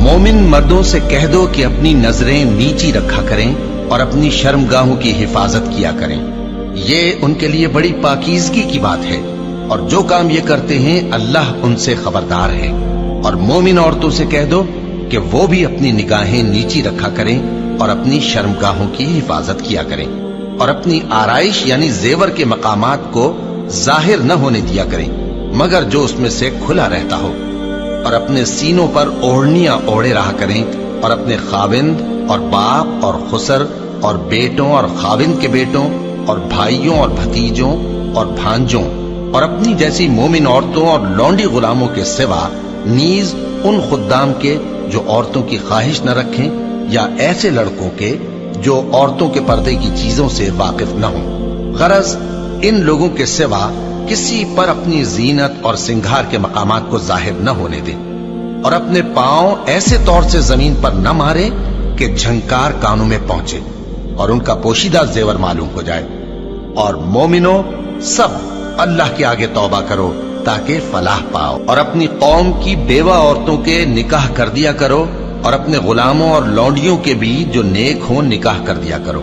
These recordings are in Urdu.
مومن مردوں سے کہہ دو کہ اپنی نظریں نیچی رکھا کریں اور اپنی شرمگاہوں کی حفاظت کیا کریں، یہ ان کے لیے بڑی پاکیزگی کی بات ہے، اور جو کام یہ کرتے ہیں اللہ ان سے خبردار ہے۔ اور مومن عورتوں سے کہہ دو کہ وہ بھی اپنی نگاہیں نیچی رکھا کریں اور اپنی شرمگاہوں کی حفاظت کیا کریں، اور اپنی آرائش یعنی زیور کے مقامات کو ظاہر نہ ہونے دیا کریں مگر جو اس میں سے کھلا رہتا ہو، اور اپنے سینوں پر اوڑھنیاں اوڑھے رہا کریں، اور اپنے خاوند اور باپ اور خسر اور بیٹوں اور خاوند کے بیٹوں اور بھائیوں اور بھتیجوں اور بھانجوں اور اپنی جیسی مومن عورتوں اور لونڈی غلاموں کے سوا نیز ان خدام کے جو عورتوں کی خواہش نہ رکھیں، یا ایسے لڑکوں کے جو عورتوں کے پردے کی چیزوں سے واقف نہ ہوں۔ غرض ان لوگوں کے سوا کسی پر اپنی زینت اور سنگھار کے مقامات کو ظاہر نہ ہونے دیں، اور اپنے پاؤں ایسے طور سے زمین پر نہ مارے کہ جھنکار کانوں میں پہنچے اور ان کا پوشیدہ زیور معلوم ہو جائے۔ اور مومنوں سب اللہ کے آگے توبہ کرو تاکہ فلاح پاؤ، اور اپنی قوم کی بیوہ عورتوں کے نکاح کر دیا کرو، اور اپنے غلاموں اور لونڈیوں کے بھی جو نیک ہوں نکاح کر دیا کرو۔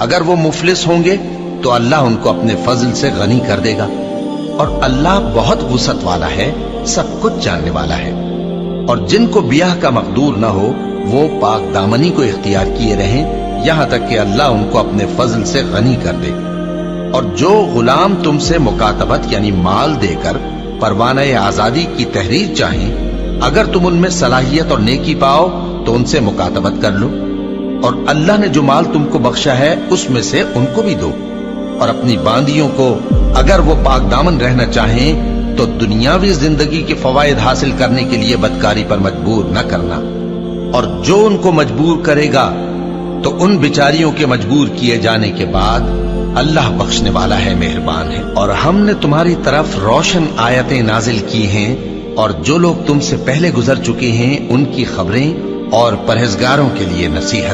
اگر وہ مفلس ہوں گے تو اللہ ان کو اپنے فضل سے غنی کر دے گا، اور اللہ بہت وسعت والا ہے، سب کچھ جاننے والا ہے۔ اور جن کو بیاہ کا مقدور نہ ہو وہ پاک دامنی کو اختیار کیے رہیں یہاں تک کہ اللہ ان کو اپنے فضل سے غنی کر دے۔ اور جو غلام تم سے مکاتبت یعنی مال دے کر پروانہ آزادی کی تحریر چاہیں، اگر تم ان میں صلاحیت اور نیکی پاؤ تو ان سے مکاتبت کر لو، اور اللہ نے جو مال تم کو بخشا ہے اس میں سے ان کو بھی دو۔ اور اپنی باندیوں کو اگر وہ پاک دامن رہنا چاہیں تو دنیاوی زندگی کے فوائد حاصل کرنے کے لیے بدکاری پر مجبور نہ کرنا، اور جو ان کو مجبور کرے گا تو ان بیچاریوں کے مجبور کیے جانے کے بعد اللہ بخشنے والا ہے، مہربان ہے۔ اور ہم نے تمہاری طرف روشن آیتیں نازل کی ہیں، اور جو لوگ تم سے پہلے گزر چکے ہیں ان کی خبریں اور پرہیزگاروں کے لیے نصیحت